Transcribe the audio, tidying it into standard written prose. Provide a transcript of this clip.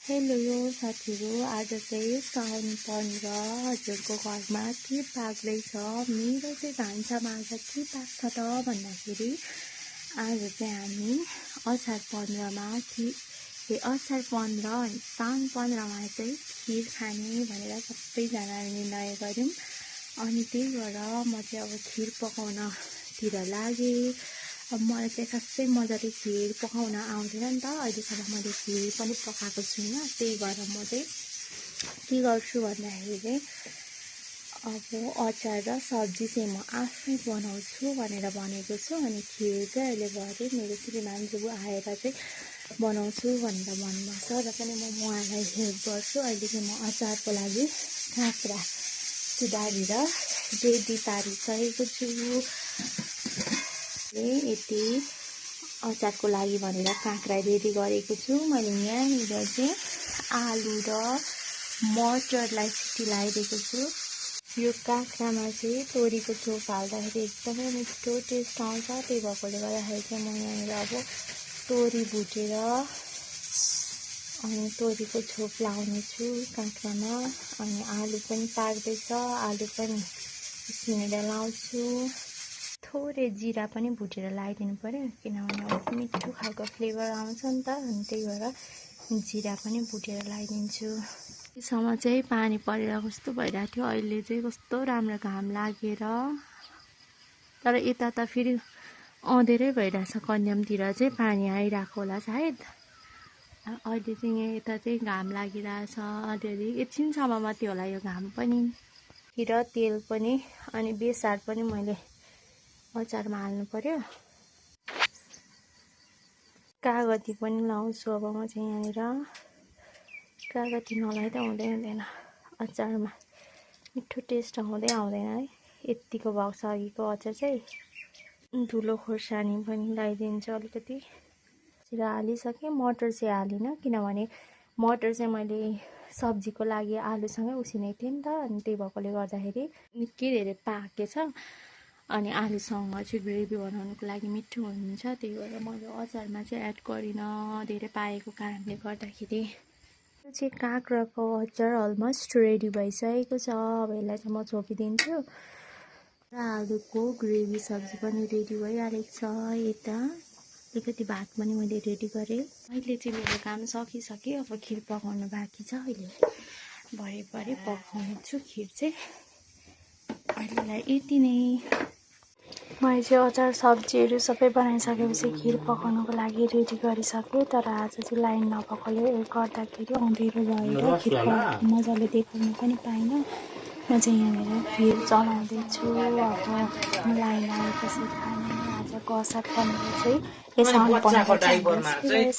Hello साथीहरू, आज चाहिँ साउन 15 हजुरको घरमा के पाक्दैछ। मेरो चाहिँ भान्सामा आज के पाक्छ त भन्दाखेरि आज चाहिँ हामी असार 15मा असार 15 साउन 15मा चाहिँ खिर खाने भनेर सबैजनाले निर्णय गर्यौँ। अनि त्यही भएर म चाहिँ अब खिर पकाउनतिर लागेँ। अब मलाई चाहिँ खासै मजाले खिर पकाउन आउँदैन नि त, अहिलेसम्म मैले खिर पनि पकाएको छुइनँ। त्यही भएर म चाहिँ के गर्छु भन्दाखेरि चाहिँ अब अचार र सब्जी चाहिँ म आफै बनाउँछु भनेर भनेको छु। अनि खिर चाहिँ अहिले भरे मेरो श्रीमानज्यू आएर चाहिँ बनाउँछु भनेर भन्नुभएको छ र पनि म उहाँलाई हेल्प गर्छु। अहिले चाहिँ म अचारको लागि काँक्रा सुधारेर रेडी पारिसकेको छु। यति अचारको लागि भनेर काँक्रा रेडी गरेको छु। मैले यहाँनिर चाहिँ आलु र मटरलाई सिटी लगाइदिएको छु। यो काँक्रामा चाहिँ तोरीको चोप हाल्दाखेरि एकदमै मिठो टेस्ट आउँछ। त्यही भएकोले गर्दाखेरि चाहिँ म यहाँनिर अब तोरी भुटेर अनि तोरीको छोप लाउने छु काँक्रामा। अनि आलु पनि पाक्दैछ, आलु पनि उसिनेर लाउँछु। थोरै जिरा पनि भुटेर लगाइदिनु पर्यो, किनभने अब मिठो खालको फ्लेभर आउँछ नि त। अनि त्यही भएर जिरा पनि भुटेर लगाइदिन्छु। त्यसम्म चाहिँ पानी परेर कस्तो भइरहेको थियो, अहिले चाहिँ कस्तो राम्रो घाम लागेर। तर यता त फेरि अँधेरै भइरहेछ, कन्यामतिर चाहिँ पानी आइरहेको होला सायद। अहिले चाहिँ यहाँ यता चाहिँ घाम लागिरहेछ अलिअलि, एकछिनसम्म मात्रै होला यो घाम पनि। र तेल पनि अनि बेसार पनि मैले अचारमा हाल्नु पर्यो। कागती पनि लाउँछु अब म चाहिँ यहाँनिर। कागती नलाउँदा हुँदैन अचारमा, मिठो टेस्ट आउँदैन है। यत्तिको भएको छ अघिको अचार चाहिँ। धुलो खोर्सानी पनि लगाइदिन्छु अलिकति। जिरा हालिसकेँ, मटर चाहिँ हालिनँ किनभने मटर चाहिँ मैले सब्जीको लागि आलुसँगै उसिनेको थिएँ नि त। अनि त्यही भएकोले गर्दाखेरि निकै धेरै पाकेछ। अनि आलुसँग चाहिँ ग्रेभी बनाउनुको लागि मिठो हुन्छ, त्यही भएर मैले अचारमा चाहिँ एड गरिनँ धेरै पाएको कारणले गर्दाखेरि। यो चाहिँ काँक्राको अचार अलमोस्ट रेडी भइसकेको छ। अब यसलाई चाहिँ म छोपिदिन्छु र आलुको ग्रेभी सब्जी पनि रेडी भइहालेको छ। यता अलिकति भात पनि मैले रेडी गरेँ। अहिले चाहिँ मेरो काम सकिसकेँ, अब खिर पकाउनु बाँकी छ। अहिले भरे पकाउने छु खिर चाहिँ। अहिलेलाई यति नै। मैले चाहिँ अचार सब्जीहरू सबै बनाइसकेपछि खिर पकाउनुको लागि रेडी गरिसकेँ। तर आज चाहिँ लाइन नपकाउले गर्दाखेरि अँधेरो भएर खिर पकाएको मजाले देखाउनु पनि पाइनँ। म चाहिँ यहाँनिर खिर चलाउँदैछु। अब लाइन आएपछि खाने। आजको असार 15 चाहिँ साउन 15 चाहिँ